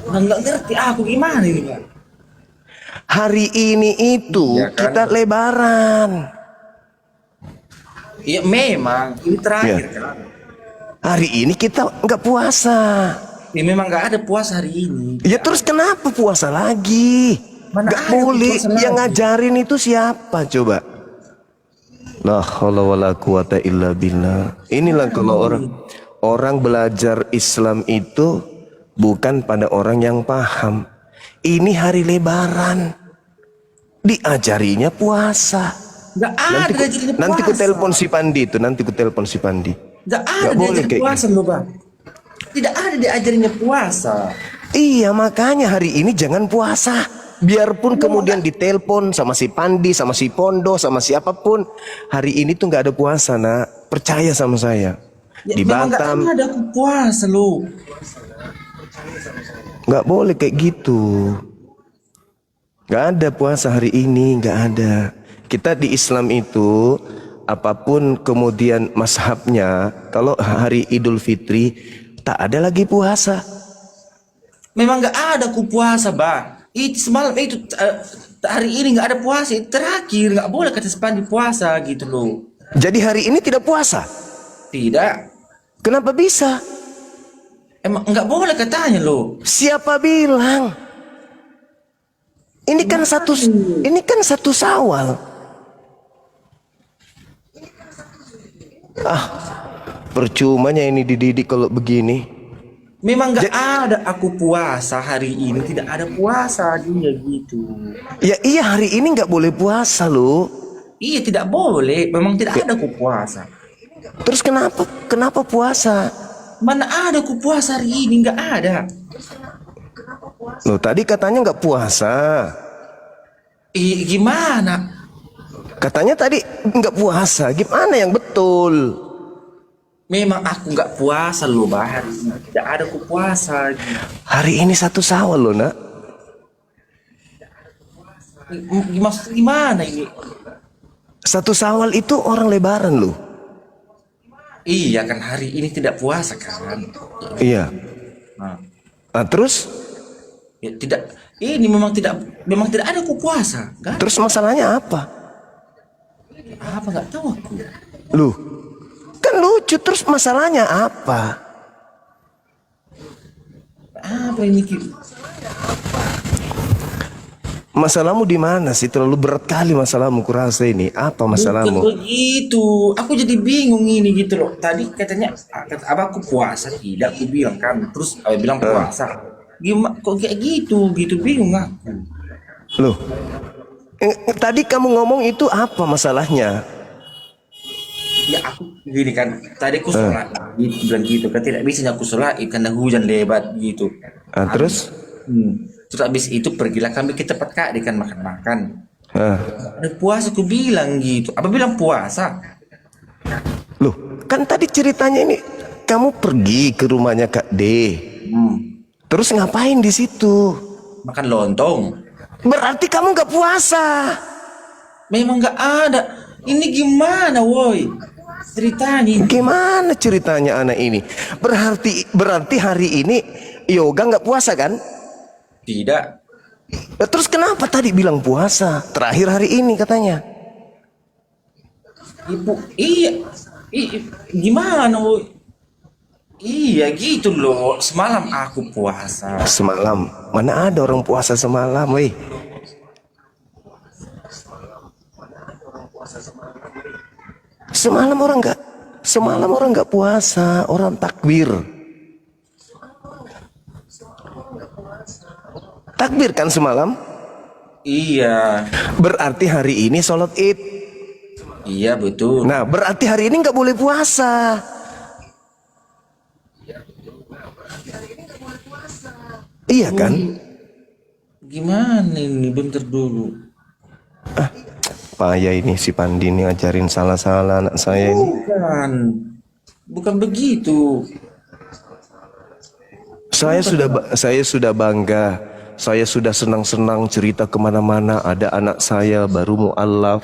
Nggak ngerti aku gimana ini Pak. Hari ini itu Iya kan? kita lebaran. Iya memang ini Ya. terakhir kan. Hari ini kita nggak puasa. Ya memang nggak ada puasa hari ini. Ya terus kenapa puasa lagi? Mana Nggak ada boleh. puasa Yang lagi? ngajarin itu siapa coba? La haula wala quwata illa billah. Inilah kalau orang belajar Islam itu bukan pada orang yang paham. Ini hari lebaran. Diajarinya puasa. Nggak ada diajarin Nanti ku puasa. telepon si Pandi itu, nanti ku telepon si Pandi. Nggak ada Nggak boleh diajarin kayak puasa loh Bang. Tidak ada diajarinnya puasa. Iya, makanya hari ini jangan puasa. Biarpun kemudian ditelepon sama si Pandi, sama si Pondo, sama siapapun, hari ini tuh nggak ada puasa, nak. Percaya sama saya. Ya, Di memang nggak Batam ada aku puasa loh. nggak boleh kayak gitu. Nggak ada puasa hari ini, nggak ada. Kita di Islam itu apapun kemudian mazhabnya, kalau hari Idul Fitri tak ada lagi puasa. Memang nggak ada aku puasa Bang. Itu semalam itu hari ini nggak ada puasa. Itu terakhir nggak boleh kata sepandi puasa gitu loh. Jadi hari ini tidak puasa. Tidak. Kenapa bisa? Emang nggak boleh katanya loh. Siapa bilang? Ini kan satu Syawal. Ah, percumanya ini dididik kalau begini. Memang nggak ada aku puasa hari ini. Tidak ada puasa dia gitu. Ya iya, hari ini nggak boleh puasa loh. Iya tidak boleh. Memang tidak ada aku puasa. Terus kenapa puasa? Mana ada aku puasa hari ini? Nggak ada. Loh tadi katanya nggak puasa. Gimana? Katanya tadi nggak puasa. Gimana yang betul? Memang aku nggak puasa loh bah hari ini. Tidak ada aku puasa. Hari ini satu Syawal loh, nak. Maksud gimana ini? Satu Syawal itu orang lebaran loh. Iya kan hari ini tidak puasa kan? Iya. Nah, Nah, terus ya, tidak. Ini memang tidak ada aku puasa. Kan? terus masalahnya apa? Apa nggak tahu aku. Loh, kan lucu. Terus masalahnya apa? Apa ini? Masalahmu di mana sih? Terlalu berat kali masalahmu kurasa ini. Apa Bukan masalahmu? begitu. Aku jadi bingung ini gitu loh. Tadi katanya, kata abah aku puasa. Tidak, aku bilang kan. Terus abah bilang puasa. Gimana kok kayak gitu? Gitu bingung aku. Loh, tadi kamu ngomong itu apa masalahnya? Ya aku gini kan. Tadi aku sholat. Gitu, bilang gitu kan. Tidak bisa aku sholat karena hujan lebat gitu. Nah, terus? Terus habis itu pergilah kami ke tempat kak kan makan-makan. Ah. Ada puasa aku bilang gitu. Apa bilang puasa? Loh, kan tadi ceritanya ini kamu pergi ke rumahnya Kak D. Terus ngapain di situ? Makan lontong. Berarti kamu nggak puasa. Memang nggak ada. Ini gimana woi? Ceritanya. Gimana ceritanya anak ini? Berarti hari ini Yoga nggak puasa kan? Tidak. Terus kenapa tadi bilang puasa? Terakhir hari ini katanya. Ibu, iya. Gimana woi? Iya gitu loh. Semalam aku puasa. Semalam, mana ada orang puasa semalam, weh? Semalam orang nggak puasa, orang takbir. Takbir kan semalam? Iya. Berarti hari ini sholat id. Iya betul. Nah, berarti hari ini nggak boleh puasa. Iya kan? Gimana ini? Bentar dulu. Payah ini si Pandi ini ngajarin salah-salah anak saya ini. Bukan begitu. Saya sudah bangga. Saya sudah senang-senang cerita kemana-mana. Ada anak saya baru mu'alaf,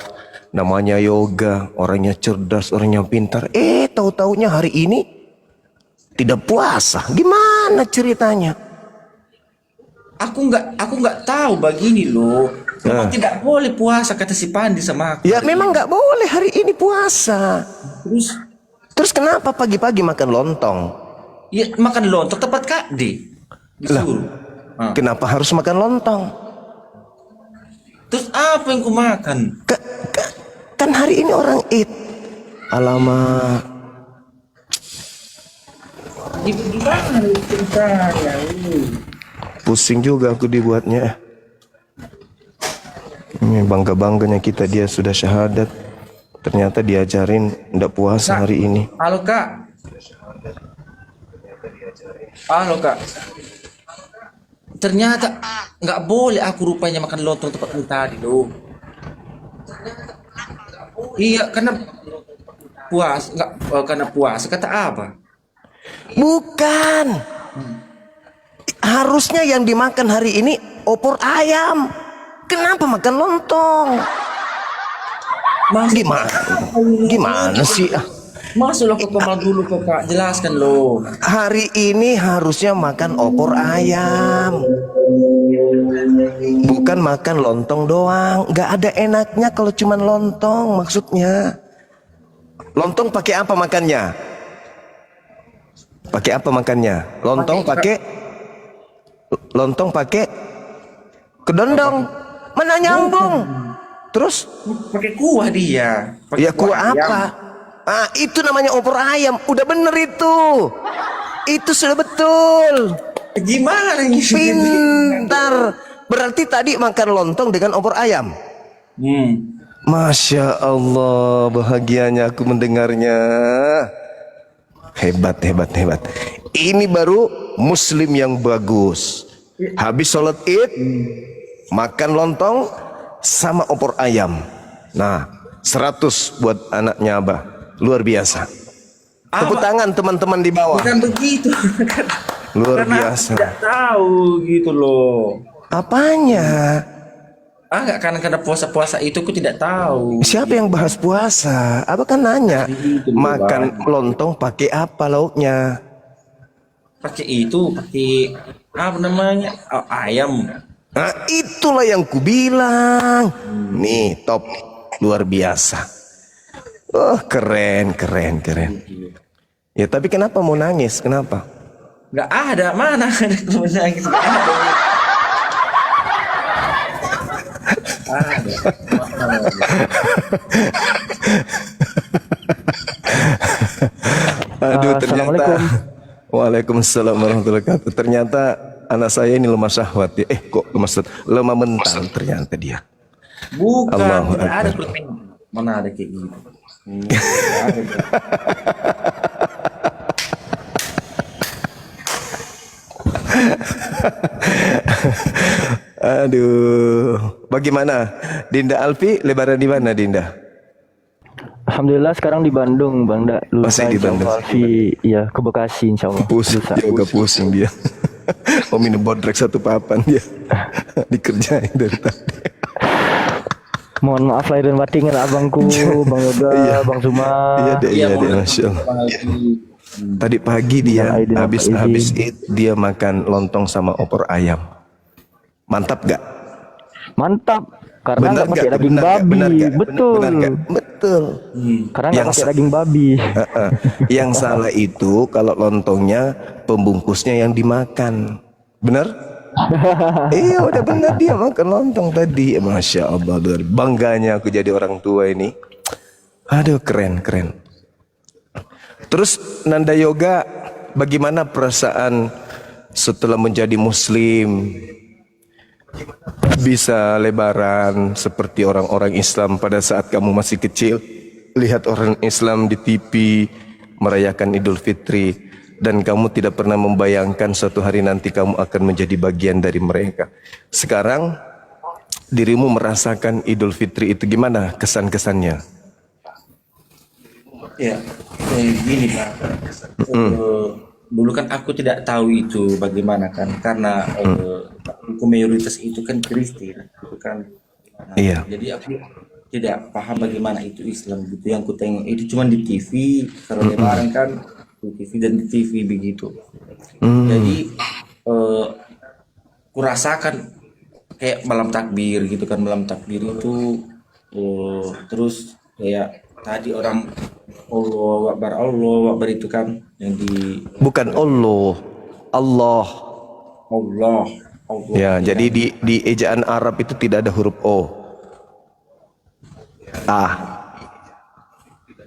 namanya Yoga, orangnya cerdas, orangnya pintar. Tahu-taunya hari ini tidak puasa. Gimana ceritanya? aku nggak tahu begini loh. Memang tidak boleh puasa kata si Pandi sama aku. Ya memang nggak boleh hari ini puasa. Terus Terus kenapa pagi-pagi makan lontong? ya makan lontong tempat Kak D disuruh. Ah. Kenapa harus makan lontong? Terus apa yang ku makan? Kan hari ini orang Id. Alamak. Gimana ceritanya? Pusing juga aku dibuatnya. Ini bangga-bangganya kita dia sudah syahadat. Ternyata diajarin ndak puasa hari ini. Halo Kak. Halo Kak. Ternyata nggak boleh aku rupanya makan lontong tempat lu tadi loh. Iya karena karena puasa kata apa? Bukan. Harusnya yang dimakan hari ini opor ayam. Kenapa makan lontong? Gimana sih? Masuklah ke kamar dulu Kak, jelaskan loh. Hari ini harusnya makan opor ayam. Bukan makan lontong doang. Nggak ada enaknya kalau cuman lontong maksudnya. Lontong pakai apa makannya? Pakai apa makannya? Lontong pakai kedondong. Mana nyambung? Terus Pakai kuah dia. Pakai ya kuah ayam. apa? Ah, itu namanya opor ayam. Udah bener itu. Itu sudah betul. Gimana ini? Pintar. Berarti tadi makan lontong dengan opor ayam. Masya Allah, bahagianya aku mendengarnya. Hebat, hebat, hebat. Ini baru muslim yang bagus. Habis sholat id, makan lontong sama opor ayam. Nah, 100 buat anaknya Abah. Luar biasa. Tepuk tangan teman-teman di bawah. Bukan begitu. Luar Karena biasa. aku tidak tahu gitu loh. Apanya? Enggak karena puasa-puasa itu aku tidak tahu. Siapa yang bahas puasa? Abah kan nanya. Gitu, Makan lontong pakai apa lauknya? Pakai apa namanya? Oh, ayam. Nah, itulah yang kubilang. Nih, top. Luar biasa. Oh, keren, keren, keren. Ya, tapi kenapa mau nangis? Kenapa? Enggak ada, mana ada menangis. Nggak ada. Aduh, ternyata. Assalamualaikum. Waalaikumsalam warahmatullahi wabarakatuh. Ternyata anak saya ini lemah syahwat ya. Kok lemah syahwat? Lemah mental ternyata dia. Bukan, Allahu tidak ada Akbar. pertanyaan. Mana ada kayak gitu. Tidak ada. Aduh, bagaimana? Dinda Alfi lebaran di mana, Dinda? Alhamdulillah sekarang di Bandung, Bang. Da, Masih di Bandung. Alfi, ya ke Bekasi insya Allah. Pusing, Lusa. juga pusing dia. Mau minum bodrek 1 papan dia. Dikerjain dari tadi. Mohon maaf lahir dan batin ya abangku, Bang Yoga, Iya. Bang Zuma. Iya deh, iya deh, mohon Masya Allah. maaf. Tadi pagi dia Aidin, habis apa habis izin. it dia makan lontong sama opor ayam. Mantap gak? Mantap. Karena nggak pakai daging Benar nggak? babi. Benar nggak? Betul. Benar nggak? Betul. Karena nggak Yang pakai sa- daging babi. Yang salah itu kalau lontongnya pembungkusnya yang dimakan. Benar? Iya udah benar dia makan lontong tadi. Masya Allah, bangganya aku jadi orang tua ini. Aduh keren keren. Terus Nanda Yoga, bagaimana perasaan setelah menjadi muslim? Bisa lebaran seperti orang-orang Islam pada saat kamu masih kecil. Lihat orang Islam di TV merayakan Idul Fitri. Dan kamu tidak pernah membayangkan suatu hari nanti kamu akan menjadi bagian dari mereka. Sekarang dirimu merasakan Idul Fitri itu gimana kesan-kesannya? Ya, gini Pak. Dulu kan aku tidak tahu itu bagaimana kan, karena aku mayoritas itu kan Kristen, gitu kan. Nah, Iya. Jadi aku tidak paham bagaimana itu Islam gitu. Yang ku tengok itu cuma di TV, kalau lebaran kan di TV dan di TV begitu. Jadi kurasakan kayak malam takbir gitu kan, malam takbir itu terus kayak tadi orang Allah Akbar itu kan yang di Bukan Allah. Allah. Allah Allah Ya, jadi di ejaan Arab itu tidak ada huruf O. Ah,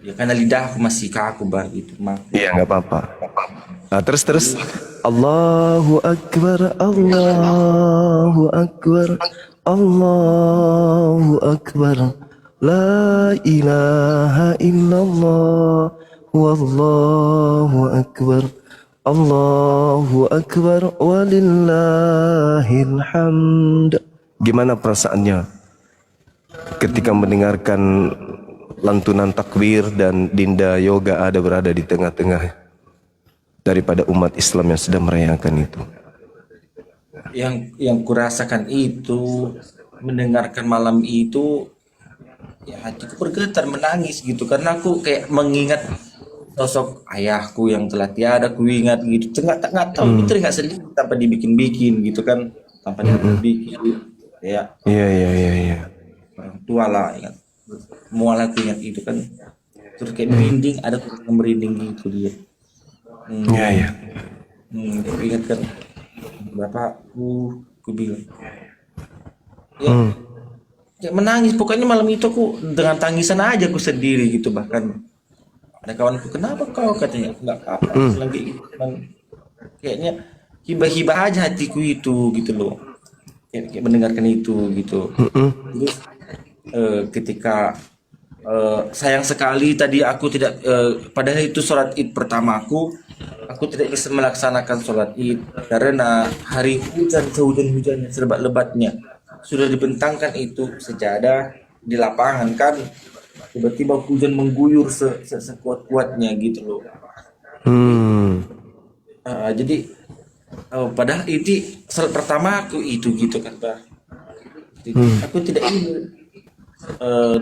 ya karena lidahku masih kaku bar gitu mah. iya nggak apa-apa. Nah, terus Allahu Akbar, Allahu Akbar, Allahu Akbar, La ilaha illallah, Wallahu Akbar, Allahu Akbar, walillahil hamd. Gimana perasaannya ketika mendengarkan lantunan takbir dan Dinda Yoga ada berada di tengah-tengah daripada umat Islam yang sedang merayakan itu? Yang kurasakan itu mendengarkan malam itu ya hatiku bergetar menangis gitu karena aku kayak mengingat sosok ayahku yang telah tiada ku ingat gitu nggak tahu itu nggak sendiri tanpa dibikin-bikin gitu kan tanpa dibikin ya Iya. orang tua lah ingat mual aku ingat itu kan terus kayak merinding ada yang merinding gitu dia Iya. aku ingat kan bapakku ku bilang ya kayak menangis pokoknya malam itu aku dengan tangisan aja aku sendiri gitu bahkan ada kawanku kenapa kau katanya nggak apa-apa bilang kayak gitu kan kayaknya hibah-hibah aja hatiku itu gitu loh kayak mendengarkan itu gitu terus ketika sayang sekali tadi aku tidak padahal itu sholat id pertamaku aku tidak bisa melaksanakan sholat id karena hari hujan sehujan-hujannya selebat-lebatnya sudah dibentangkan itu sejadah di lapangan kan tiba-tiba hujan mengguyur sekuat-kuatnya gitu loh. Jadi padahal itu salat pertama aku itu gitu kan Pak. Jadi, aku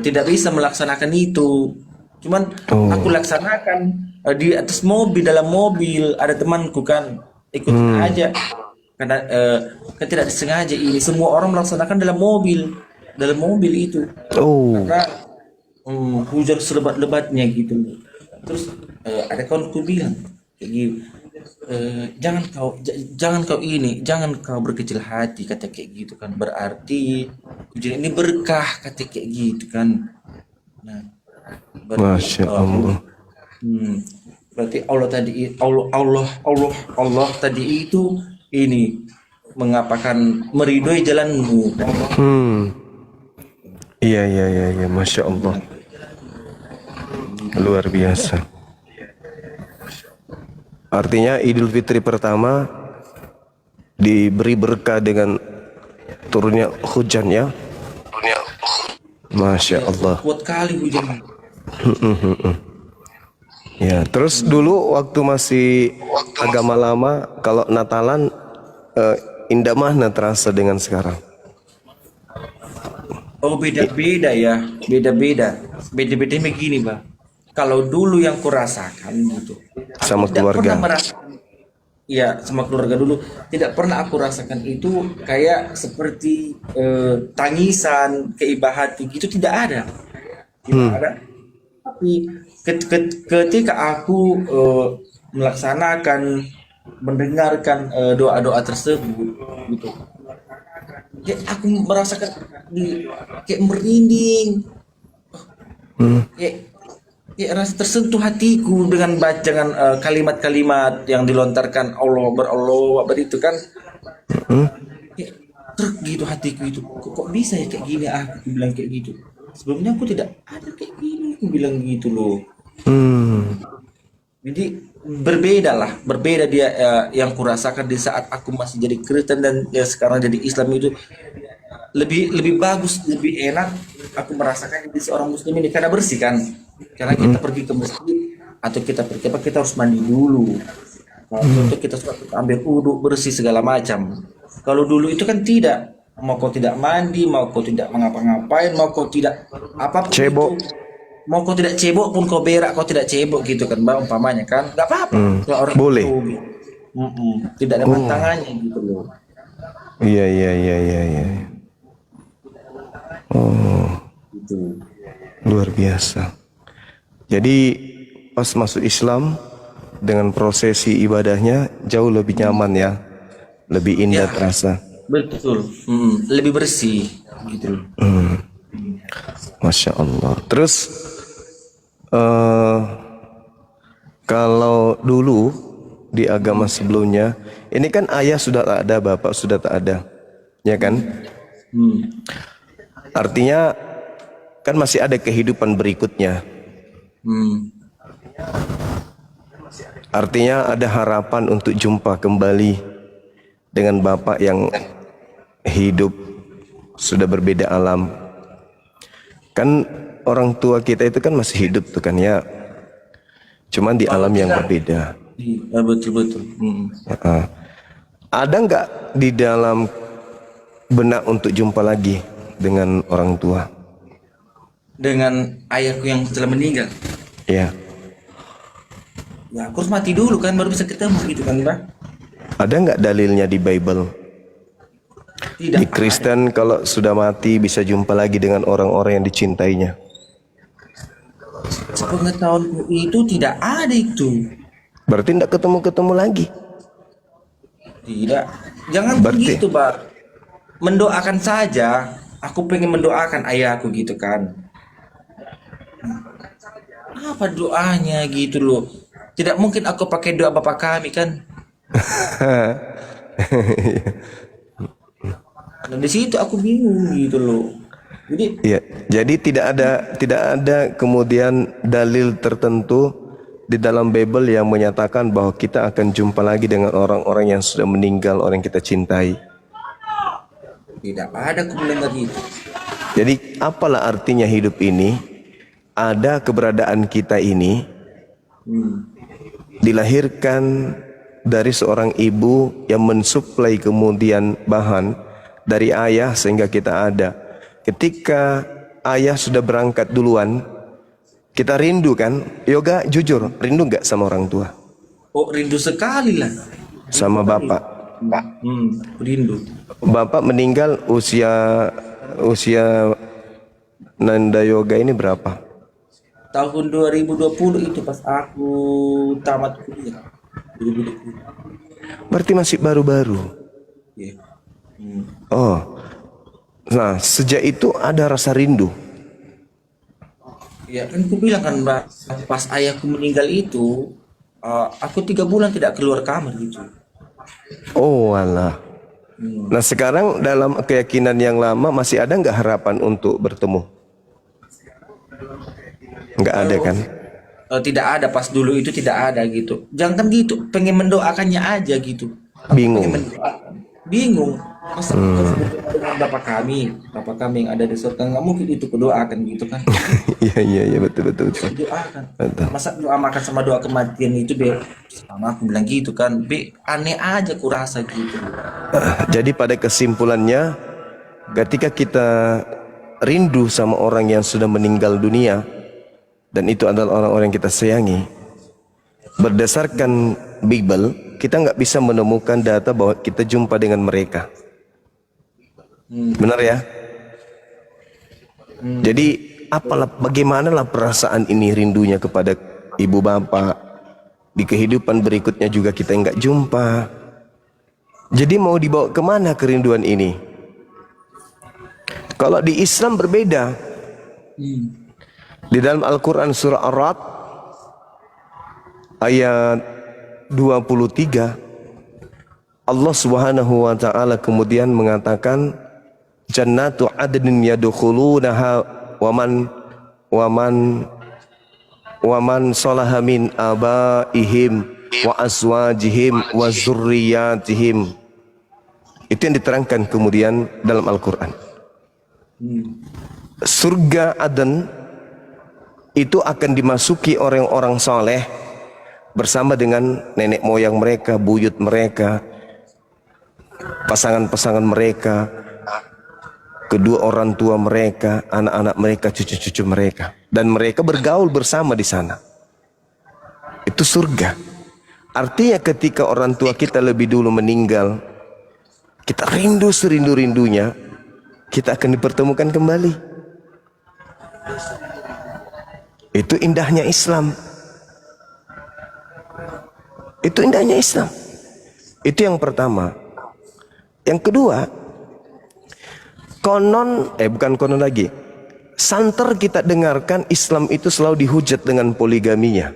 tidak bisa melaksanakan itu. Cuman aku laksanakan di atas mobil dalam mobil ada temanku kan ikut aja karena kan tidak disengaja ini semua orang melaksanakan dalam mobil itu karena hujan selebat-lebatnya gitu terus ada kawanku bilang kayak gitu jangan kau berkecil hati kata kayak gitu kan berarti hujan ini berkah kata kayak gitu kan nah berarti, Masya Allah. Berarti Allah tadi itu ini mengapakan meridhoi jalanmu. Iya, Masya Allah. Luar biasa. Artinya Idul Fitri pertama diberi berkah dengan turunnya hujan ya. Masya Allah. Kuat kali hujan. Ya, terus dulu waktu masih agama lama, kalau Natalan indah mana terasa dengan sekarang? Oh beda-beda ya, beda-beda begini Bang. Kalau dulu yang kurasakan gitu, Sama tidak keluarga. pernah merasakan. Iya sama keluarga dulu tidak pernah aku rasakan itu kayak seperti tangisan, keibah hati gitu tidak ada. Tapi ketika aku melaksanakan mendengarkan doa-doa tersebut gitu ya aku merasakan kayak merinding kayak rasa tersentuh hatiku dengan bacaan kalimat-kalimat yang dilontarkan Allah Akbar itu kan kayak truk gitu hatiku itu kok bisa ya kayak gini aku bilang kayak gitu sebelumnya aku tidak ada kayak gini aku bilang gitu loh. Jadi berbeda dia yang kurasakan di saat aku masih jadi Kristen dan ya sekarang jadi Islam itu lebih bagus, lebih enak aku merasakan jadi seorang muslim ini karena bersih kan. Karena kita pergi ke masjid atau kita pergi apa kita harus mandi dulu. Untuk kita ambil wudhu bersih segala macam. Kalau dulu itu kan tidak, mau kau tidak mandi, mau kau tidak mengapa-ngapain, mau kau tidak apapun Cebok. itu. Mau kau tidak cebok pun kau berak kau tidak cebok gitu kan Mbak umpamanya kan nggak apa-apa kalau orang Boleh. itu, tidak ada pantangannya gitu loh Iya, iya, iya, iya, iya. Oh, Gitu. luar biasa. Jadi pas masuk Islam dengan prosesi ibadahnya jauh lebih nyaman ya, lebih indah Ya, terasa. betul. Lebih bersih gitu loh. Masya Allah. Terus eh kalau dulu di agama sebelumnya, ini kan ayah sudah tak ada, bapak sudah tak ada, ya kan? Hmm. Artinya kan masih ada kehidupan berikutnya. Hmm. Artinya ada harapan untuk jumpa kembali dengan bapak yang hidup sudah berbeda alam. Kan orang tua kita itu kan masih hidup tuh kan ya. Cuman di alam yang berbeda. Iya, betul betul. Heeh. Ada nggak di dalam benak untuk jumpa lagi dengan orang tua? Dengan ayahku yang telah meninggal. Ya. Ya, aku harus mati dulu kan baru bisa ketemu gitu kan, Bang. Ada nggak dalilnya di Bible? Tidak Di Kristen kalau sudah mati bisa jumpa lagi dengan orang-orang yang dicintainya. sepengetahuanku itu tidak ada itu. Berarti tidak ketemu-ketemu lagi. Tidak. Jangan Berarti- begitu, Bang. Mendoakan saja. Aku pengen mendoakan ayahku gitu kan. Apa doanya gitu loh. Tidak mungkin aku pakai doa bapak kami kan. Dan di situ aku bingung gitu loh. Jadi Iya, jadi tidak ada kemudian dalil tertentu di dalam Bible yang menyatakan bahwa kita akan jumpa lagi dengan orang-orang yang sudah meninggal, orang yang kita cintai. tidak ada aku mendengar itu. Jadi apalah artinya hidup ini? Ada keberadaan kita ini dilahirkan dari seorang ibu yang mensuplai kemudian bahan dari ayah sehingga kita ada. Ketika ayah sudah berangkat duluan, kita rindu kan? Yoga jujur, rindu nggak sama orang tua? Oh, rindu sekali lah. Sama bapak? Rindu. Bapak meninggal usia Nanda Yoga ini berapa? Tahun 2020 itu pas aku tamat kuliah. 2020. Berarti masih baru-baru. Iya. Oh, nah sejak itu ada rasa rindu. Ya kan aku bilang kan Mbak, pas ayahku meninggal itu, aku 3 bulan tidak keluar kamar gitu. Oh alah. Nah sekarang dalam keyakinan yang lama masih ada nggak harapan untuk bertemu? Nggak ada kan? Tidak ada pas dulu itu tidak ada gitu. Jangan gitu, pengen mendoakannya aja gitu. Bingung. Pengen mendoakan. Bingung. Masa harus berdoa dengan bapak kami yang ada di surga nggak mungkin itu kudoakan gitu kan? Iya betul. Doakan. Betul. Masa doa makan sama doa kematian itu be sama aku bilang gitu kan, be aneh aja kurasa gitu. Jadi pada kesimpulannya, ketika kita rindu sama orang yang sudah meninggal dunia, dan itu adalah orang-orang yang kita sayangi, berdasarkan Bible, kita nggak bisa menemukan data bahwa kita jumpa dengan mereka. Benar ya? Jadi bagaimanalah perasaan ini rindunya kepada ibu bapak. Di kehidupan berikutnya juga kita nggak jumpa. Jadi mau dibawa kemana kerinduan ini? Kalau di Islam berbeda. Di dalam Al-Quran surah Ar-Ra'd ayat 23, Allah Subhanahu wa taala kemudian mengatakan jannatu adnin yadkhulunaha wa man salaha min abaihim wa azwajihim wa zurriyatihim. Itu yang diterangkan kemudian dalam Al-Quran. Surga Aden itu akan dimasuki orang-orang soleh bersama dengan nenek moyang mereka, buyut mereka, pasangan-pasangan mereka, kedua orang tua mereka, anak-anak mereka, cucu-cucu mereka, dan mereka bergaul bersama di sana. Itu surga. Artinya ketika orang tua kita lebih dulu meninggal, kita rindu serindu-rindunya, kita akan dipertemukan kembali. Itu indahnya Islam. Itu indahnya Islam. Itu yang pertama. Yang kedua, bukan konon lagi. Santer kita dengarkan Islam itu selalu dihujat dengan poligaminya.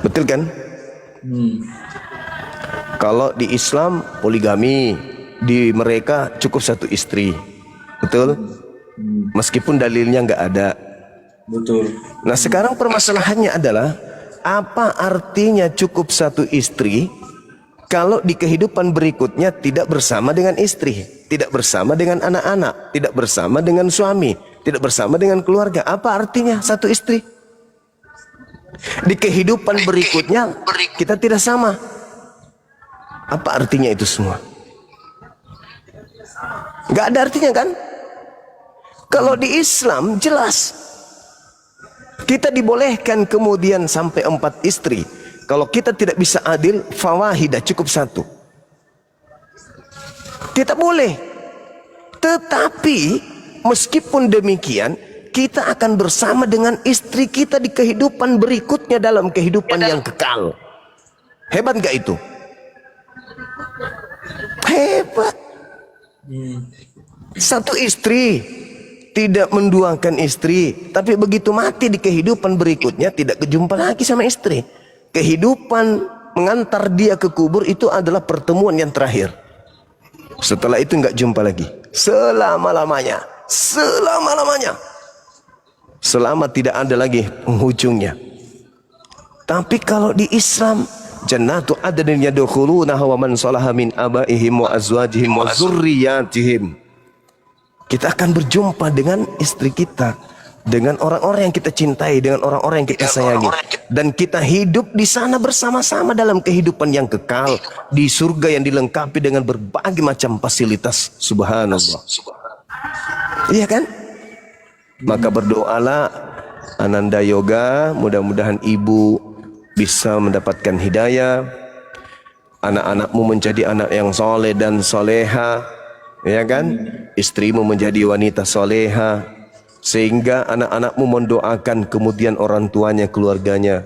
Betul kan? Kalau di Islam poligami, di mereka cukup satu istri. Betul? Meskipun dalilnya nggak ada. Betul. Nah sekarang permasalahannya adalah apa artinya cukup satu istri kalau di kehidupan berikutnya tidak bersama dengan istri, tidak bersama dengan anak-anak, tidak bersama dengan suami, tidak bersama dengan keluarga. Apa artinya satu istri? Di kehidupan berikutnya kita tidak sama. Apa artinya itu semua? Gak ada artinya kan? Kalau di Islam jelas kita dibolehkan kemudian sampai 4 istri. Kalau kita tidak bisa adil, fawahidah cukup 1. Kita boleh. Tetapi meskipun demikian, kita akan bersama dengan istri kita di kehidupan berikutnya dalam kehidupan yang kekal. Hebat gak itu? Hebat. Satu istri, tidak menduakan istri, tapi begitu mati di kehidupan berikutnya tidak kejumpa lagi sama istri. Kehidupan mengantar dia ke kubur itu adalah pertemuan yang terakhir. Setelah itu nggak jumpa lagi selama-lamanya, selama-lamanya, selama tidak ada lagi penghujungnya. Tapi kalau di Islam, jannatu adnin yadkhulunaha wa man salaha min abaihim wa azwajihim wa dzurriyyatihim. Kita akan berjumpa dengan istri kita, dengan orang-orang yang kita cintai, dengan orang-orang yang kita sayangi, dan kita hidup di sana bersama-sama dalam kehidupan yang kekal di surga yang dilengkapi dengan berbagai macam fasilitas. Subhanallah. Iya kan? Maka berdoalah Ananda Yoga, mudah-mudahan ibu bisa mendapatkan hidayah, anak-anakmu menjadi anak yang soleh dan soleha, ya kan? Istrimu menjadi wanita soleha, sehingga anak-anakmu mendoakan kemudian orang tuanya, keluarganya.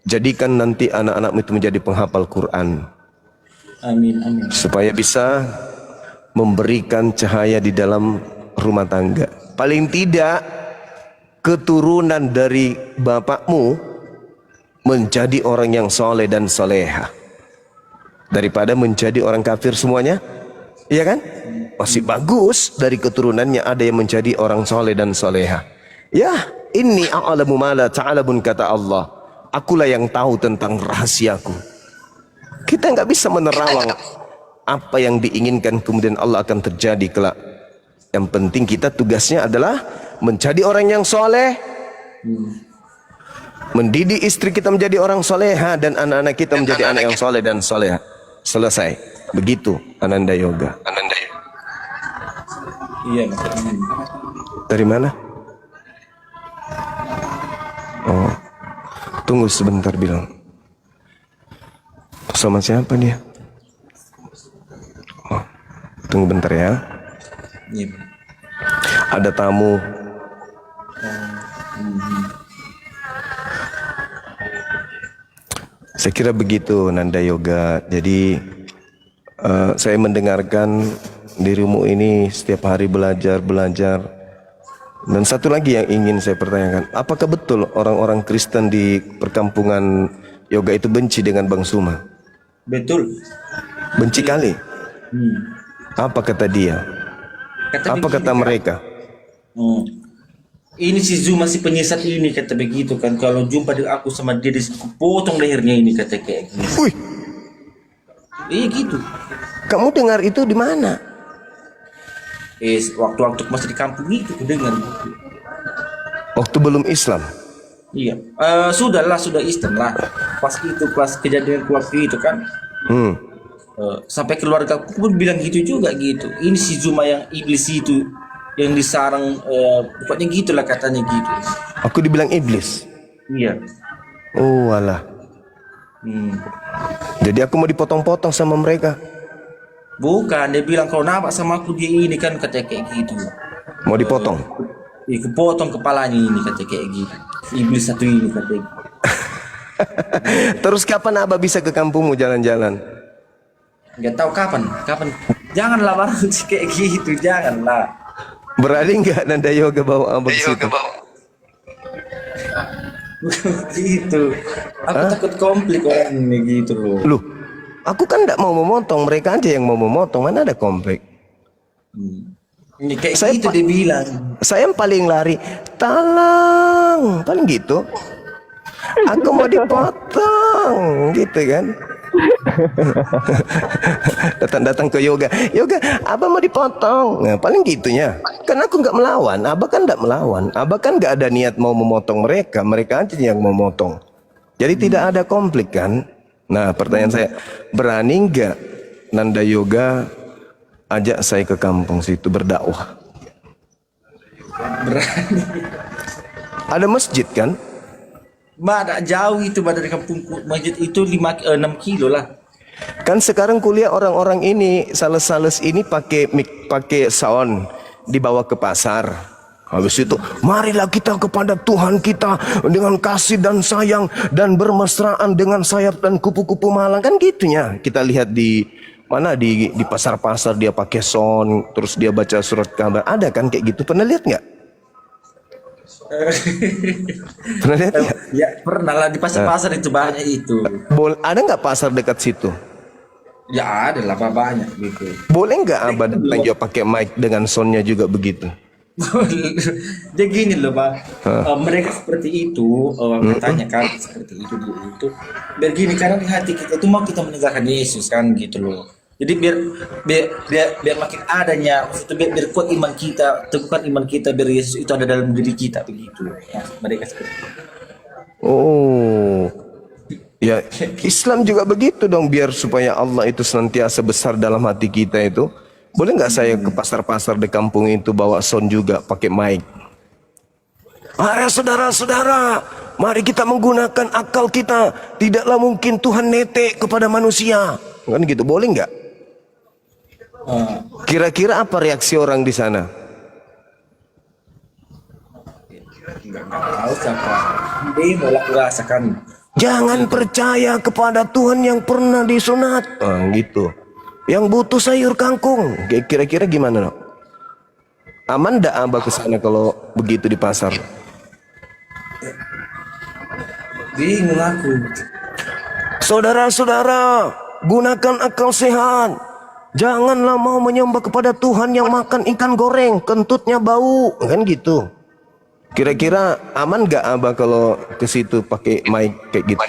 Jadikan nanti anak-anakmu itu menjadi penghafal Quran. Amin, amin. Supaya bisa memberikan cahaya di dalam rumah tangga. Paling tidak keturunan dari bapakmu menjadi orang yang soleh dan soleha, daripada menjadi orang kafir semuanya. Iya kan? Masih bagus dari keturunannya ada yang menjadi orang soleh dan soleha. Ya, inni a'lamu ma la ta'lamun, kata Allah. Akulah yang tahu tentang rahasiaku. Kita nggak bisa menerawang apa yang diinginkan kemudian Allah akan terjadi kelak. Yang penting kita tugasnya adalah menjadi orang yang soleh, mendidik istri kita menjadi orang soleha, dan anak-anak kita menjadi anak yang soleh dan soleha. Selesai. Begitu Ananda Yoga. Iya, Mas. Dari mana? Oh, tunggu sebentar bilang. Sama siapa dia? Oh, tunggu bentar ya. Iya. Ada tamu. Saya kira begitu Nanda Yoga. Jadi saya mendengarkan dirimu ini setiap hari belajar. Dan satu lagi yang ingin saya pertanyakan, apakah betul orang-orang Kristen di perkampungan Yoga itu benci dengan Bang Suma? Betul. Benci kali. Apa kata dia? Apa kata mereka? Ini si Zuma si penyesat ini kata begitu kan, kalau jumpa dengan aku sama dia potong lehernya ini, kata kayak gitu. Wih, Iya gitu. kamu dengar itu di mana? Waktu-waktu masih di kampung itu aku dengar. Waktu belum Islam. Iya. Sudah Islam lah. Pas kejadian keluarga itu kan. Sampai keluarga aku pun bilang gitu juga gitu. Ini si Zuma yang iblis itu, yang disarang, pokoknya gitulah katanya gitu. Aku dibilang iblis. Iya. Oh alah. Jadi aku mau dipotong-potong sama mereka. Bukan, dia bilang kalau nampak sama aku dia ini kan katanya kayak gitu. Mau dipotong. Kepotong kepalanya ini katanya kayak gitu. Iblis satu ini katanya. Terus kapan Abah bisa ke kampungmu jalan-jalan? Nggak tahu kapan. Janganlah Bang kayak gitu, janganlah. Berani nggak Nanda Yoga bawa Abah ke situ? Gitu. Aku takut konflik orang ini gitu loh. Loh, aku kan nggak mau memotong, mereka aja yang mau memotong, mana ada konflik. Ini kayak Saya gitu dia bilang. Saya yang paling lari, talang, paling gitu. Aku mau dipotong, gitu kan. Datang-datang ke yoga, Abah mau dipotong. Nah, paling gitunya. Karena aku nggak melawan, Abah kan nggak melawan. Abah kan nggak ada niat mau memotong mereka, mereka aja yang mau motong. Jadi tidak ada konflik kan. Nah, pertanyaan saya, berani nggak Nanda Yoga ajak saya ke kampung situ berdakwah? Berani. Ada masjid kan? Ada jauh itu dari kampungku. Masjid itu 6 kilo lah. Kan sekarang kuliah orang-orang ini sales-sales ini pakai sound dibawa ke pasar. Habis itu marilah kita kepada Tuhan kita dengan kasih dan sayang dan bermesraan dengan sayap dan kupu-kupu malang, kan gitunya. Kita lihat di mana di pasar-pasar dia pakai sound, terus dia baca surat kabar. Ada kan kayak gitu? Pernah lihat nggak? Pernah lihat nggak? Ya pernah lah di pasar-pasar itu banyak itu. Ada nggak pasar dekat situ? Ya ada lah banyak gitu. Boleh nggak Abah datang juga pakai mic dengan soundnya juga begitu? Jadi gini loh Bang, mereka seperti itu, katanya kan seperti itu itu. Biar gini, karena di hati kita itu mau kita menegakkan Yesus kan gitu loh. Jadi biar makin adanya, itu biar kuat iman kita, teguhkan iman kita, biar Yesus itu ada dalam diri kita begitu. Nah, mereka seperti itu. Oh, ya Islam juga begitu dong, biar supaya Allah itu senantiasa besar dalam hati kita itu. Boleh nggak saya ke pasar-pasar di kampung itu bawa sound juga pakai mic? Ayo saudara-saudara, mari kita menggunakan akal kita. Tidaklah mungkin Tuhan netek kepada manusia. Kan gitu, boleh nggak? Kira-kira apa reaksi orang di sana? Nggak tahu siapa. Dia mulai rasakan. Jangan percaya kepada Tuhan yang pernah disunat. Gitu. Yang butuh sayur kangkung. Kira-kira gimana, no? Aman ndak Abah ke sana kalau begitu di pasar? Bingung aku. Saudara-saudara, gunakan akal sehat. Janganlah mau menyembah kepada Tuhan yang makan ikan goreng, kentutnya bau, kan gitu. Kira-kira aman gak Abah kalau ke situ pakai mic kayak gitu?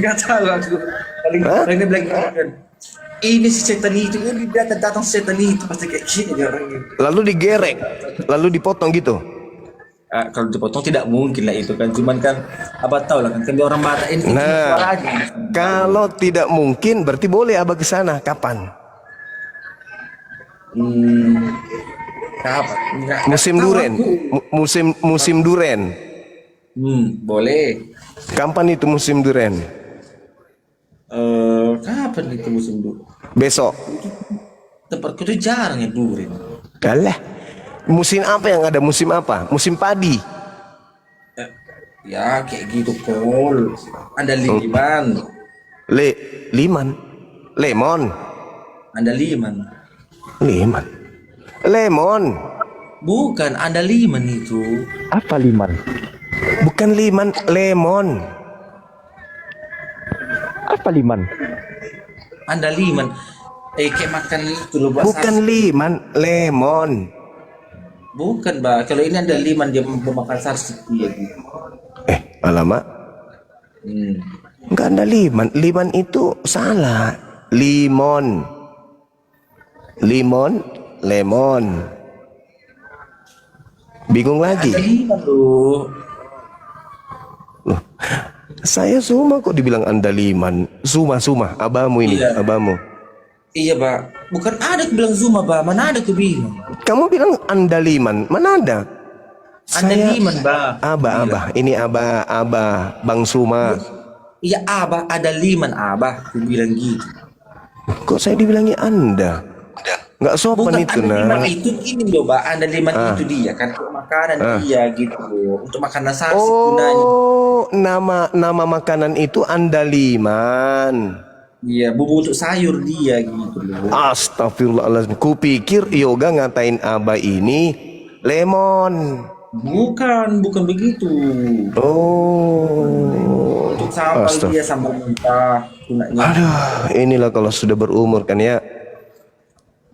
Nggak tahu aku. Paling ini bilang kan. Ini si setan itu, ini datang setan itu pasti kayak gini dia orang itu. Lalu digerek, lalu dipotong gitu. Kalau dipotong tidak mungkin lah itu kan, cuman kan Abah tahu lah kan dia orang Batak ini. Nah, kalau tidak mungkin berarti boleh Abah ke sana. Kapan? Kapan? Musim duren. Musim duren. Boleh. Kapan itu musim duren? Kapan itu musim dulu? Besok. Tempatku tuh jarang ya durian. Alah. Musim apa yang ada? Musim apa? Musim padi. Ya kayak gitu Pol. Ada liman. Liman. Lemon. Ada liman. Liman. Lemon. Bukan, ada liman itu. Apa liman? Bukan liman, lemon. Apa liman? Ada liman. Kayak makan itu loh bahasa. Bukan liman, lemon. Bukan, Mbak. Kalau ini ada liman dia memakan sarsik dia gitu. Alamak. Enggak ada liman. Liman itu salah. Limon. Limon, lemon. Bingung lagi. Ada liman loh. Loh, saya Suma kok dibilang Anda liman. Suma, abamu ini, Iya. abamu. Iya, Pak. Bukan ada aku bilang Zuma, Pak. Mana ada aku bilang. Kamu bilang Anda liman, mana ada? Ada liman, Pak. Abah. Ini abah, Bang Suma. Iya, Abah. Ada liman, Abah. Aku bilang gitu. Kok saya dibilangi Anda? Nggak sopan Bukan itu, andaliman nak. itu ini loh, Pak. Andaliman itu dia kan untuk makanan dia gitu loh. Untuk makanan sasi gunanya. Oh, nama makanan itu andaliman. Iya, bumbu untuk sayur dia gitu loh. Astagfirullahaladzim. Kupikir yoga ngatain Abah ini lemon. Bukan begitu. Oh, Untuk sambal dia sambal mentah gunanya. aduh, inilah kalau sudah berumur kan ya.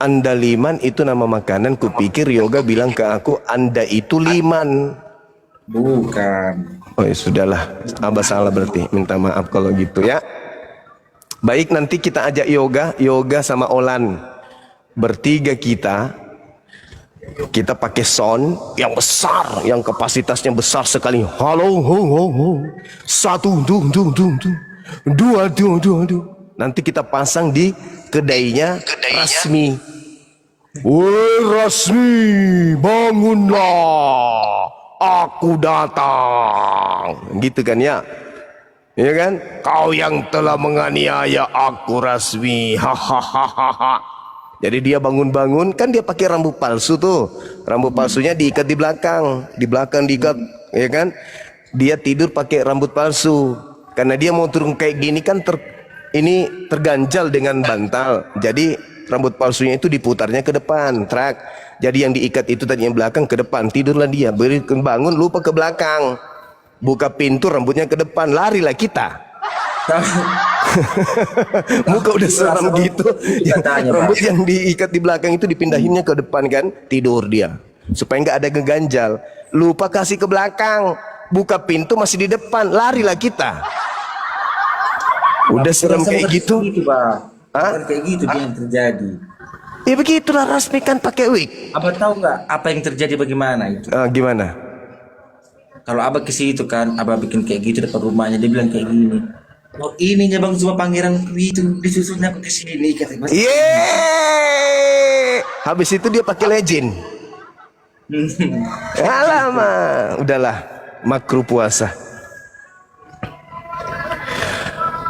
Andaliman itu nama makanan. Kupikir yoga bilang ke aku, Anda itu liman. Bukan. Oh ya sudahlah, Abah salah berarti. Minta maaf kalau gitu ya. Baik, nanti kita ajak yoga sama Olan. Bertiga kita pakai sound yang besar, yang kapasitasnya besar sekali. Halo, ho, ho, ho. Satu, dung, dung, dung, dung. Dua, dua, dua, dua. Nanti kita pasang di kedainya Rasmi. Woi Rasmi, bangunlah, aku datang. Gitu kan ya? Ya kan? Kau yang telah menganiaya aku Rasmi. Hahaha. Jadi dia bangun-bangun, kan dia pakai rambut palsu tuh. Rambut palsunya diikat di belakang diikat, ya kan? Dia tidur pakai rambut palsu. Karena dia mau turun kayak gini kan ini terganjal dengan bantal. Jadi rambut palsunya itu diputarnya ke depan, trak. Jadi yang diikat itu tadi yang belakang ke depan. Tidurlah dia, bangun lupa ke belakang. Buka pintu rambutnya ke depan, larilah kita. Muka udah seram gitu. Rambut yang diikat di belakang itu dipindahinnya ke depan kan, tidur dia. Supaya nggak ada ngeganjal. Lupa kasih ke belakang. Buka pintu masih di depan, larilah kita. Udah serem kayak gitu. Bukan kayak gitu dia yang terjadi. Ya begitulah Rasmi kan pakai wig. Abah tahu nggak apa yang terjadi bagaimana itu? Gimana? Kalau Abah ke situ kan, Abah bikin kayak gitu depan rumahnya, dia bilang kayak gini. Oh ininya Bang Zuma pangeran itu disusunnya ke sini kata Mas. Yeay! Habis itu dia pakai legend. Alamak, udahlah, makruh puasa.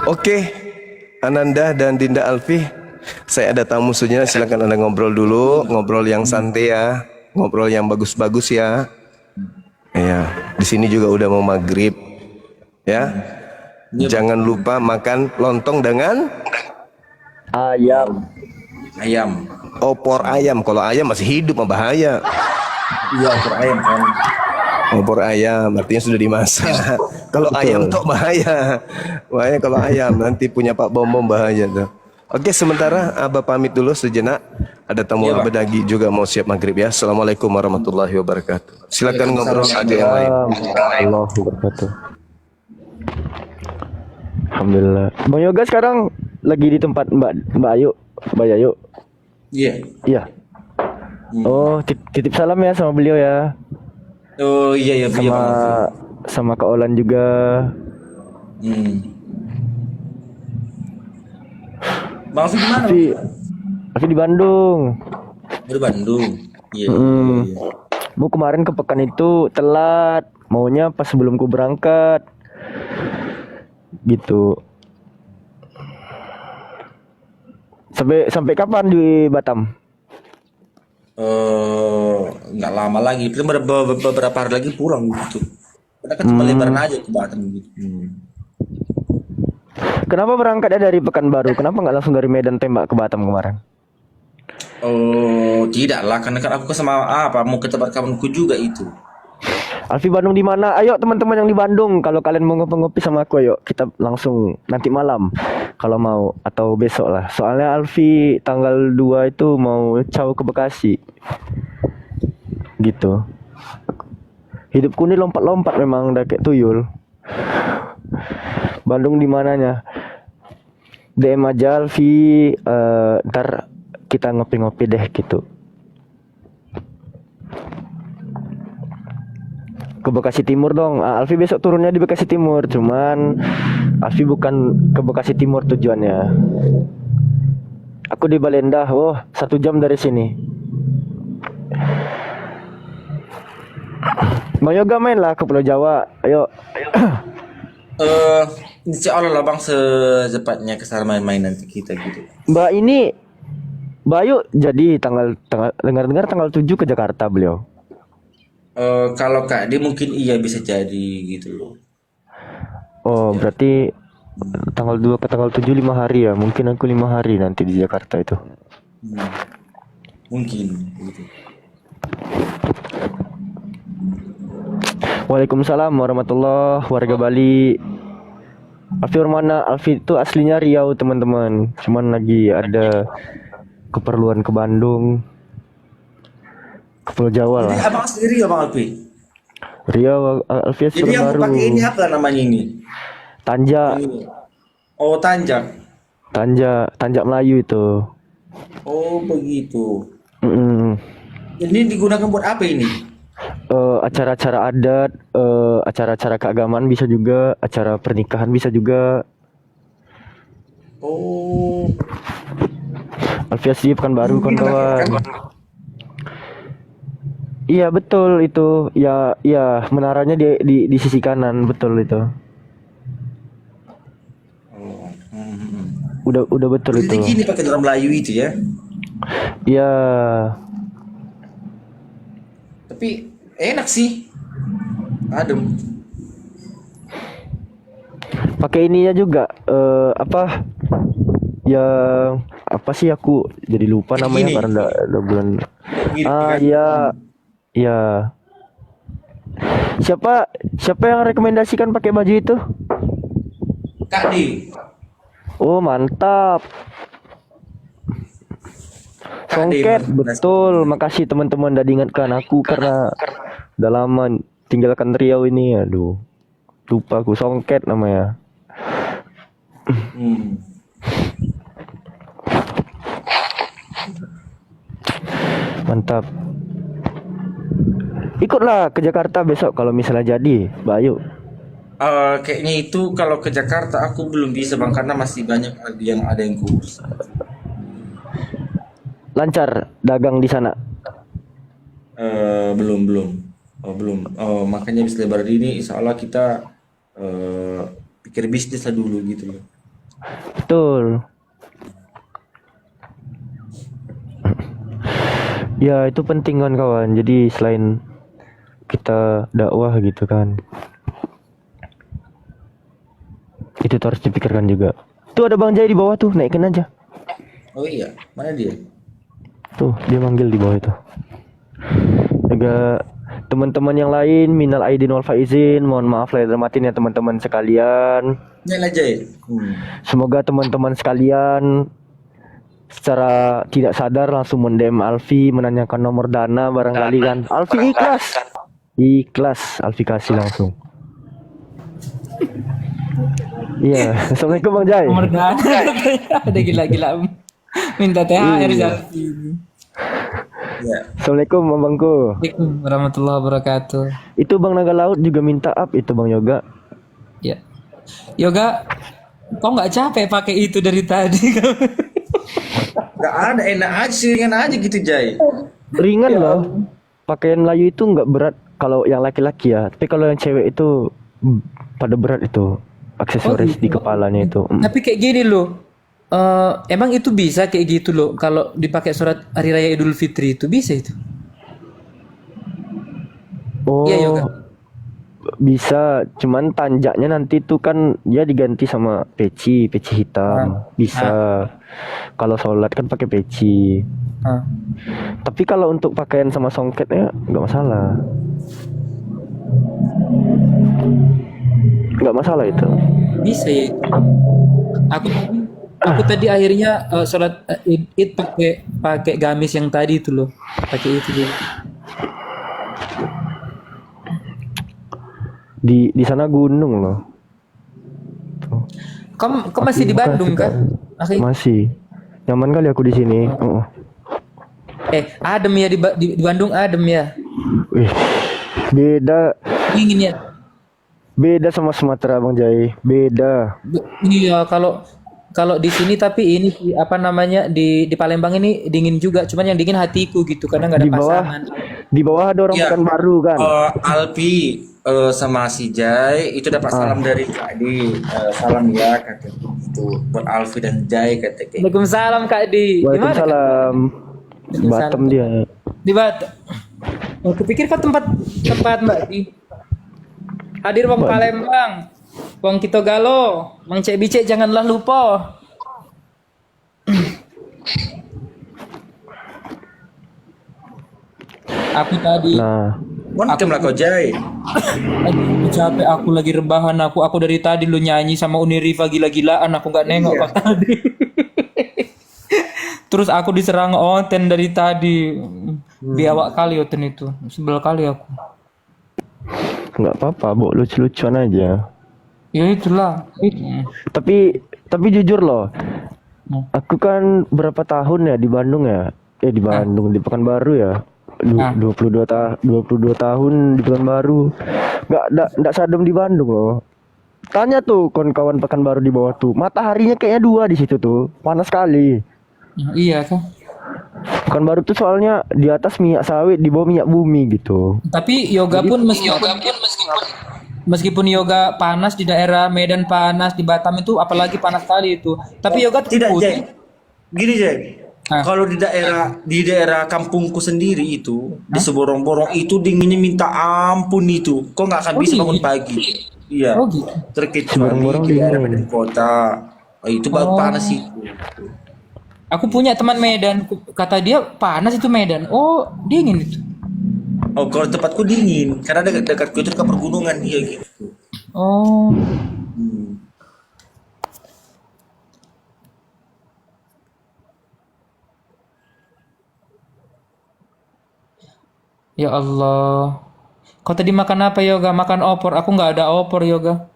Oke, Ananda dan Dinda Alfi, saya ada tamu sunya, silakan Anda ngobrol dulu, ngobrol yang santai ya, ngobrol yang bagus-bagus ya. Ya, di sini juga udah mau maghrib, ya. Jangan lupa makan lontong dengan Ayam. opor ayam. Kalau ayam masih hidup mah bahaya. Iya, opor ayam kan. Opor ayam artinya sudah dimasak. Kalau ayam tuh bahaya. Bahaya kalau ayam, nanti punya Pak Bom bahaya tuh. Oke, sementara Abah pamit dulu sejenak. Ada tamu Abah Dagi juga mau siap maghrib ya. Assalamualaikum warahmatullahi wabarakatuh. Silakan ngobrol ada yang lain. Allah wabarakatuh. Alhamdulillah. Bang Yoga sekarang lagi di tempat Mbak Ayu, Mbak Yayu. Iya. Iya. Oh, titip salam ya sama beliau ya. Oh iya Sama Kak Olan juga. Bang Alfi gimana? Alfi di Bandung. Di Bandung. Iya. Mau kemarin ke Pekan itu telat. Maunya pas sebelum ku berangkat. Gitu. Sampai kapan di Batam? Nggak lama lagi. Beberapa hari lagi pulang gitu. Karena kan cuma lebaran aja ke Batam gitu. Kenapa berangkatnya dari Pekanbaru? Kenapa nggak langsung dari Medan tembak ke Batam kemarin? Oh, tidak lah, karena kan aku sama mau ke tempat kawanku juga itu. Alfi Bandung di mana? Ayo teman-teman yang di Bandung, kalau kalian mau ngopi-ngopi sama aku, ayo kita langsung nanti malam kalau mau atau besok lah. Soalnya Alfi tanggal 2 itu mau caw ke Bekasi. Gitu. Hidupku ini lompat-lompat memang udah kayak tuyul. Bandung di mananya? DM aja Alfi, ntar kita ngopi-ngopi deh gitu. Ke Bekasi Timur dong. Alfi besok turunnya di Bekasi Timur. Cuman Alfi bukan ke Bekasi Timur tujuannya. Aku di Balendah. Oh, 1 jam dari sini. Bang Yoga main lah ke Pulau Jawa. Ayo. Insya Allah lah bang, secepatnya kesana main-main nanti kita gitu. Mbak ini Bayu jadi tanggal dengar-dengar tanggal 7 ke Jakarta beliau. Kalau Kak dia mungkin iya bisa jadi gitu loh. Oh, berarti tanggal 2 ke tanggal 7 5 hari ya. Mungkin aku 5 hari nanti di Jakarta itu. Mungkin gitu. Waalaikumsalam warahmatullahi warga Bali. Alfi mana? Alfi itu aslinya Riau teman-teman. Cuman lagi ada keperluan ke Bandung, ke Pulau Jawa Jadi lah. abang sendiri abang Alfi. Riau Alfi Jadi yang baru. pakai ini apa namanya ini? Tanja, Ini. Oh Tanjak. Tanjak Melayu itu. Oh begitu. Mm-mm. Ini digunakan buat apa ini? Acara-acara adat, acara-acara keagamaan bisa juga, acara pernikahan bisa juga. Oh. Alfiasi Pekanbaru Ini kawan-kawan. Iya betul itu. Ya menaranya di sisi kanan betul itu. Oh. Udah betul Jadi itu. gini pakai drum Melayu itu ya. Iya. Tapi enak sih. Adem. Pakai ininya juga apa? Yang apa sih aku jadi lupa Kayak namanya gini. karena udah bulan. Gini, Ah kan? iya. Iya. Siapa yang rekomendasikan pakai baju itu? Kak D. Oh, mantap. Kak D, Songket, Mas. betul. Makasih teman-teman udah diingatkan aku karena udah lama tinggalkan Riau ini. Aduh. Lupa aku Songket namanya. Hmm. Mantap. Ikutlah ke Jakarta besok kalau misalnya jadi, Bayu. Kayaknya itu kalau ke Jakarta aku belum bisa bang karena masih banyak lagi yang ada yang kurus. Lancar dagang di sana. Belum. Oh, belum. Oh, makanya bisa lebar ini insya Allah kita pikir bisnis lah dulu gitu loh. Betul. Ya, itu penting kan kawan. Jadi selain kita dakwah gitu kan, itu tuh harus dipikirkan juga. Tuh ada Bang Jai di bawah tuh, naikin aja. Oh iya, mana dia? Tuh, dia manggil di bawah itu. Juga teman-teman yang lain, minal aidin wal faizin, mohon maaf lahir dan batin ya teman-teman sekalian. Nyalain aja ya. Semoga teman-teman sekalian secara tidak sadar langsung mendem Alfi menanyakan nomor dana barangkali kan. Alfi ikhlas Alfi kasih langsung. Iya, assalamualaikum Bang Jai. Nomor dana ada gila-gila minta THR Iya. Zalfi. Ya. Assalamualaikum abangku. Assalamualaikum warahmatullahi wabarakatuh. Itu Bang Naga Laut juga minta up itu Bang Yoga. Ya, Yoga, kau nggak capek pakai itu dari tadi? Gak ada, enak aja, ringan aja gitu Jai. Ringan loh. Pakaian Melayu itu nggak berat kalau yang laki-laki ya. Tapi kalau yang cewek itu pada berat itu aksesoris di kepalanya itu. Tapi kayak gini loh. Emang itu bisa kayak gitu loh kalau dipakai surat Hari Raya Idul Fitri itu bisa itu? Oh, Iya, Yoga. bisa. Cuman tanjaknya nanti tuh kan dia diganti sama peci hitam. Bisa. Kalau sholat kan pakai peci. Ah. Tapi kalau untuk pakaian sama songketnya nggak masalah. Nggak masalah itu. Bisa ya itu. Aku tadi akhirnya sholat id pakai gamis yang tadi itu loh. Pakai itu juga. Di sana gunung loh. Kamu masih di Bandung kan? Akhi? Masih. Nyaman kali aku di sini. Oh. Adem ya di Bandung adem ya. Wih, beda Dingin ya. beda sama Sumatera Bang Jai. Beda. Iya kalau di sini tapi ini apa namanya di Palembang ini dingin juga. Cuman yang dingin hatiku gitu karena nggak ada Di bawah pasangan. di bawah ada orang Iya. Pekanbaru kan. Alpi, sama si Jai itu dapat salam dari Kak Di. Salam ya kata itu buat Alfi dan Jai kata kayak. Waalaikumsalam Kak Di. Di mana, Kak? Waalaikumsalam. Batam dia. Di Batam. Oh, kupikir kau tempat Mbak Di. Hadir wong Palembang. Wong Kito Galo, Mang Cek Bicek janganlah lupa. Aku tadi Nah, Welcome lah kau Jai. aduh, capek aku lagi rebahan aku dari tadi lu nyanyi sama Uniriva gila-gilaan aku nggak nengok kok tadi. Terus aku diserang Oten dari tadi. Biawak kali Oten itu. Sebel kali aku. nggak apa-apa, Bu. Lucu-lucuan aja. Ya itulah. Tapi jujur loh, Hmm. aku kan berapa tahun ya di Bandung ya? Di Bandung, di Pekanbaru ya. 22 tahun di Pekanbaru. Nggak sadem di Bandung loh. Tanya tuh kawan-kawan Pekanbaru di bawah tuh. Mataharinya kayaknya 2 di situ tuh. Panas sekali. Iya kan. Pekanbaru tuh soalnya di atas minyak sawit, di bawah minyak bumi gitu. Tapi yoga pun meskipun yoga panas di daerah Medan panas di Batam itu apalagi panas sekali itu. Tapi yoga Tidak putih. Jai. Gini Jai. Ah. Kalau di daerah kampungku sendiri itu di Seborong-borong itu dinginnya minta ampun itu. Kok nggak akan bisa bangun dingin? pagi. Iya. Oh gitu. Terkecuali Seborong-borong di daerah dingin. Medan kota. Itu baru panas itu. Aku punya teman Medan, kata dia panas itu Medan. Oh, dingin itu. Oh, kalau tempatku dingin karena dekatku itu dekat pergunungan iya gitu. Oh. Ya Allah. Kau tadi makan apa Yoga? Makan opor. Aku nggak ada opor Yoga.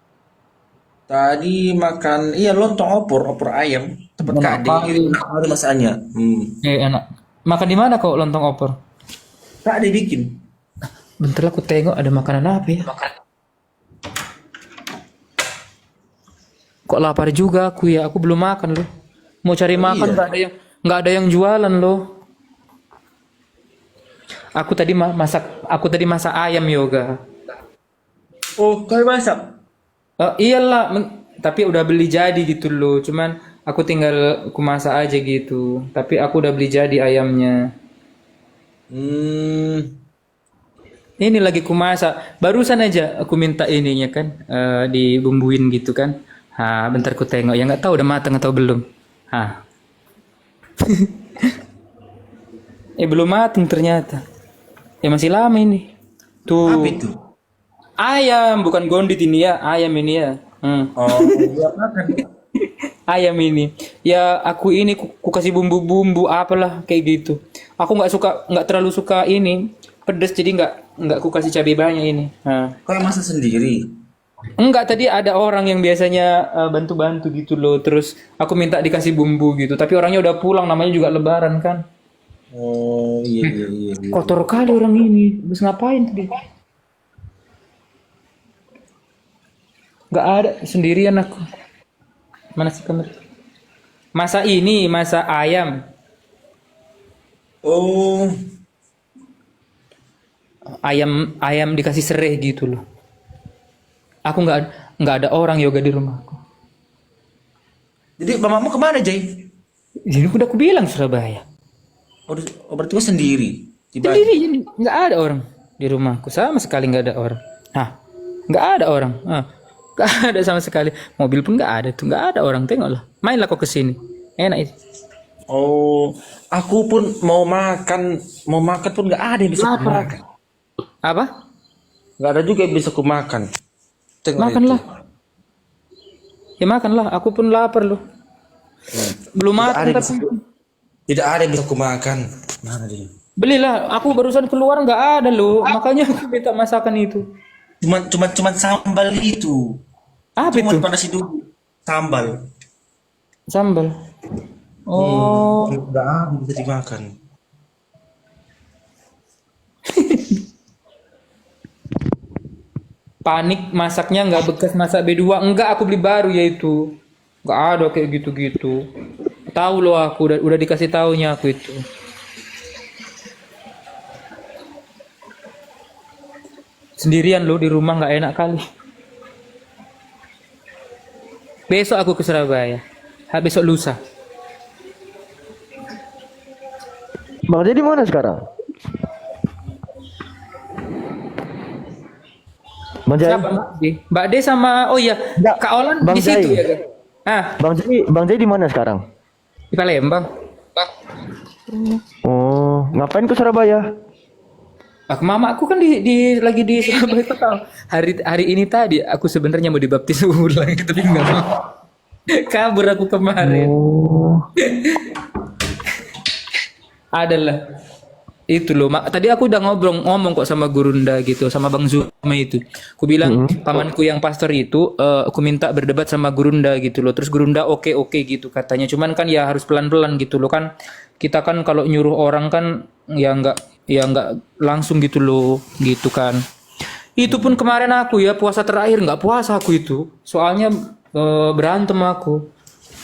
Tadi makan lontong opor ayam tempat Enak Kak Ade kali. itu ada masaknya. Enak. Makan di mana kau lontong opor? Kak Ade bikin. Bentar aku tengok ada makanan apa ya. Kok lapar juga aku ya. Aku belum makan loh. Mau cari makan iya. nggak ada yang jualan loh. Aku tadi masak ayam Yoga. Oh, kau masak? Iyalah, tapi udah beli jadi gitu loh. Cuman aku tinggal aku masak aja gitu. Tapi aku udah beli jadi ayamnya. Ini lagi ku masak. Barusan aja aku minta ininya kan, dibumbuin gitu kan. Bentar ku tengok. Ya nggak tahu udah matang atau belum. Belum matang ternyata. Masih lama ini. Tuh. Apa itu? Ayam, bukan gondit ini ya. Ayam ini ya. Oh, iya makan. Ayam ini. Ya aku ini ku kasih bumbu-bumbu apalah kayak gitu. Aku nggak terlalu suka ini pedes jadi nggak ku kasih cabai banyak ini. Kau yang masak sendiri? Enggak, tadi ada orang yang biasanya bantu-bantu gitu loh. Terus aku minta dikasih bumbu gitu. Tapi orangnya udah pulang, namanya juga lebaran kan. Oh, iya. Kotor kali orang ini. Habis ngapain tadi? Nggak ada, sendirian aku. Mana sih kamera? Masa ayam. Oh, Ayam dikasih serai gitu loh. Aku nggak ada orang Yoga di rumahku. jadi mamamu kemana, Jay? Jadi udah aku bilang Surabaya. Berarti kau sendiri? Sendiri, jadi nggak ada orang di rumahku, sama sekali nggak ada orang. Nggak ada orang. Nggak ada sama sekali. Mobil pun nggak ada tuh, nggak ada orang. Tengoklah, mainlah kau kesini. Enak itu. Oh, aku pun mau makan pun nggak ada yang bisa aku makan. Apa? Nggak ada juga yang bisa aku makan. Tengok Makanlah. itu. Ya makanlah. Aku pun lapar loh. Belum makan ada tapi. Tidak ada yang bisa aku makan. Mana dia? Belilah. Aku barusan keluar nggak ada loh. Makanya aku minta masakan itu. Cuma sambal itu. Apa Cuma itu? panasin dulu. Sambal. Sambal. Oh. Nggak ada yang bisa dimakan. Panik masaknya nggak bekas masak B2. Enggak, aku beli baru yaitu. Nggak ada kayak gitu-gitu. Tahu loh aku udah dikasih taunya aku itu. Sendirian lo di rumah nggak enak kali. Besok aku ke Surabaya. Besok lusa. Bang Jai di mana sekarang? Bang Jai, Siapa? Mbak D sama oh iya, Enggak, Kak Olan Bang di situ Jai. ya kan? Ah, Bang Jai di mana sekarang? di Palembang. Oh, ngapain ke Surabaya? Mama aku kan lagi di Surabaya kok tahu. Hari ini tadi aku sebenarnya mau dibaptis ulang tapi enggak mau. Kabur aku kemarin. Oh, Adalah itu loh. Tadi aku udah ngomong kok sama Gurunda gitu, sama Bang Zuma itu. Aku bilang pamanku yang pastor itu, aku minta berdebat sama Gurunda gitu loh. Terus Gurunda oke gitu katanya. Cuman kan ya harus pelan-pelan gitu loh kan. Kita kan kalau nyuruh orang kan ya nggak langsung gitu loh, gitu kan. Itu pun kemarin aku ya puasa terakhir nggak puasa aku itu. Soalnya berantem aku.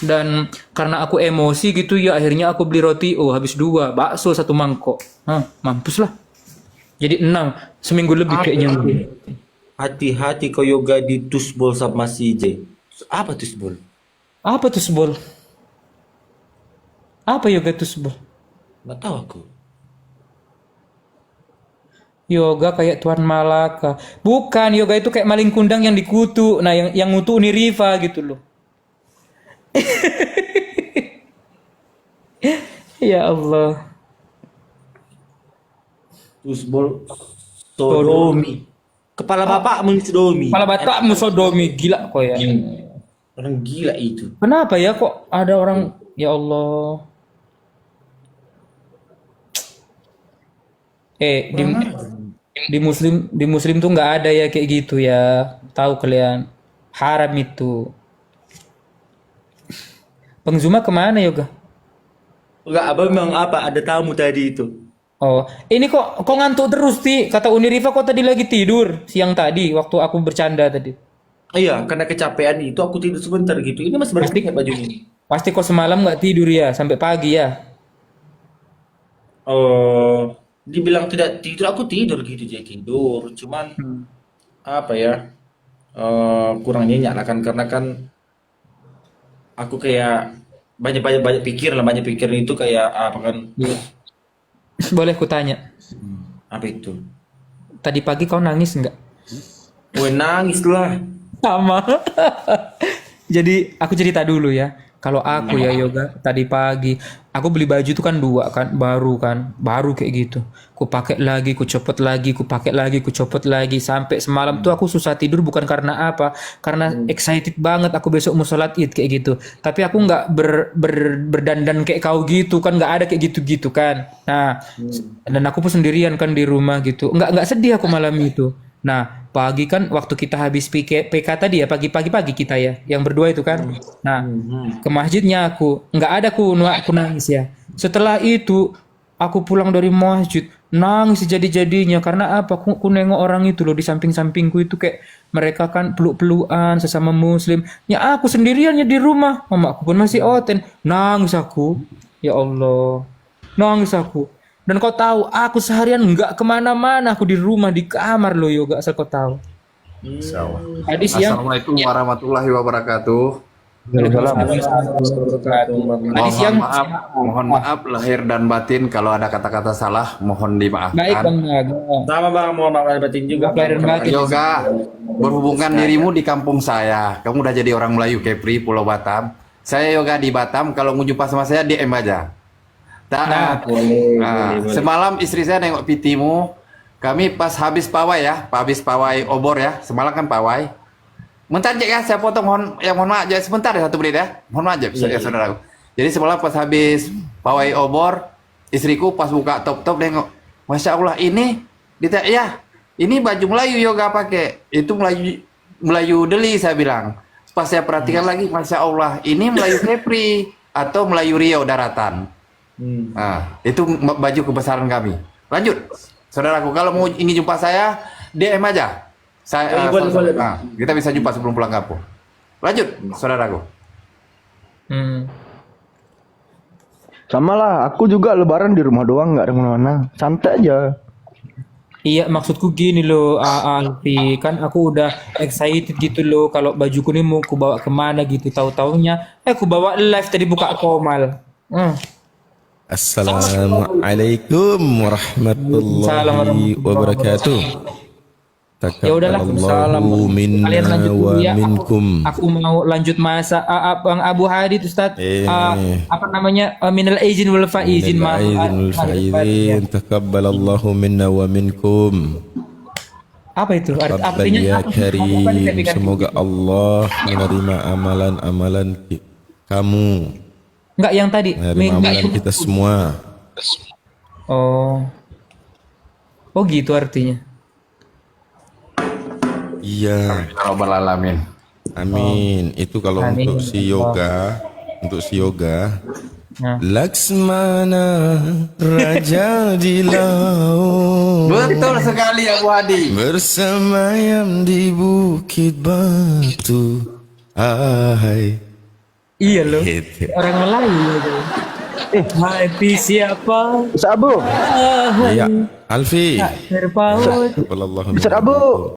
Dan karena aku emosi gitu ya akhirnya aku beli roti habis 2 bakso 1 mangkok. Mampus lah. Jadi 6 seminggu lebih kayaknya. Hati-hati kau yoga di tusbol sama si J. Apa tusbol? Apa tuh sebol? Apa yoga tuh sebol? Nggak tahu aku. Yoga kayak Tuan Malaka. Bukan, yoga itu kayak maling kundang yang dikutu. Nah, yang ngutu Uniriva gitu loh. Ya Allah. Tusbol sodomi. Kepala bapakmu sodomi. Kepala batakmu sodomi gila kok ya. Orang gila itu. Kenapa ya kok ada orang ya Allah. Di muslim tuh nggak ada ya kayak gitu ya. Tahu kalian. Haram itu. Bang Zuma kemana yoga? Enggak, abang memang apa? Ada tamu tadi itu. Oh, ini kok ngantuk terus Ti? Kata Uniriva kok tadi lagi tidur siang tadi waktu aku bercanda tadi. Iya, karena kecapean itu aku tidur sebentar gitu. Ini masih bersih nggak baju ini? Pasti kok semalam nggak tidur ya sampai pagi ya. Oh, dibilang tidak tidur, aku tidur gitu jadi tidur. Cuman apa ya? Kurang nyenyak lah kan karena kan aku kayak banyak pikiran itu kayak apa kan? Iya. Boleh ku tanya. Apa itu? Tadi pagi kau nangis nggak? Gue nangis lah. Sama. Jadi aku cerita dulu ya. Kalau aku ya yoga tadi pagi aku beli baju itu kan 2 kan baru kayak gitu. Ku pakai lagi, ku copot lagi, ku pakai lagi, ku copot lagi sampai semalam tuh aku susah tidur bukan karena apa? Karena excited banget aku besok mau sholat Id kayak gitu. Tapi aku nggak berdandan kayak kau gitu kan nggak ada kayak gitu-gitu kan. Nah, dan aku pun sendirian kan di rumah gitu. Nggak sedih aku malam itu. Nah, pagi kan waktu kita habis PK tadi ya, pagi-pagi kita ya, yang berdua itu kan. Nah, ke masjidnya aku, nggak ada aku nangis ya. Setelah itu, aku pulang dari masjid, nangis jadi-jadinya. Karena apa? Aku nengok orang itu loh di samping-sampingku itu kayak mereka kan peluk-pelukan sesama muslim. Ya aku sendiriannya di rumah, mamaku pun masih oten. Nangis aku, ya Allah, nangis aku. Dan kau tahu, aku seharian nggak kemana-mana, aku di rumah di kamar loh yoga asal kau tahu. Tadi siang, Assalamualaikum warahmatullahi wabarakatuh. tadi siang, Mohon maaf lahir dan batin kalau ada kata-kata salah, mohon baik dimaafkan. bang Naga. Sama bang, mau makan batin juga. Lahir dan batin. Yoga, berhubungan dirimu di kampung saya. Kamu udah jadi orang Melayu Kepri, Pulau Batam. Saya Yoga di Batam. Kalau mau jumpa sama saya DM aja. Semalam istri saya nengok pitimu. Kami pas habis pawai ya, habis pawai obor ya. Semalam kan pawai. Bentar Jack ya, saya potong mohon maaf aja sebentar ya 1 menit ya. Mohon maaf aja ya saudaraku. Jadi semalam pas habis pawai obor, istriku pas buka top nengok, Masya Allah ini ini baju Melayu Yoga pakai. Itu Melayu Deli saya bilang. Pas saya perhatikan lagi, Masya Allah ini Melayu Kepri atau Melayu Riau daratan. Nah, itu baju kebesaran kami. Lanjut, saudaraku, kalau mau ingin jumpa saya, DM aja. Boleh. Nah, kita bisa jumpa sebelum pulang kampung. Lanjut, saudaraku. sama lah. Aku juga lebaran di rumah doang, nggak ada mana-mana. Santai aja. Iya, maksudku gini loh, Alfi. Kan aku udah excited gitu loh. Kalau bajuku ini mau ku bawa kemana gitu. Tahu-taunya, ku bawa live tadi buka Komal. Assalamualaikum warahmatullahi wabarakatuh. Ya udahlah, Takabbalallahu minna kalian lanjut dulu wa ya. minkum. Aku mau lanjut masa Bang Abu Hadid Ustaz. Apa namanya? Minal aizin wal faizin. Minal aizin wal faizin. Takabbalallahu minna wa minkum. Apa itu? Rabbana Artinya ya apa? karim. Apa nih, Semoga Allah menerima amalan-amalan kamu, Enggak yang tadi. menerima amalan kita semua. Oh. Oh gitu artinya. Iya. Rabbal alamin. Amin. Itu kalau Amin. untuk si yoga, Nah. Laksmana raja di laut Betul sekali Abu Hadi. bersemayam di bukit batu. Hai. Iya loh. Gitu. Orang Melayu itu. Hati siapa? Ustaz Abu. Iya, Alfi. Terpaut. Wallahu Ustaz Abu.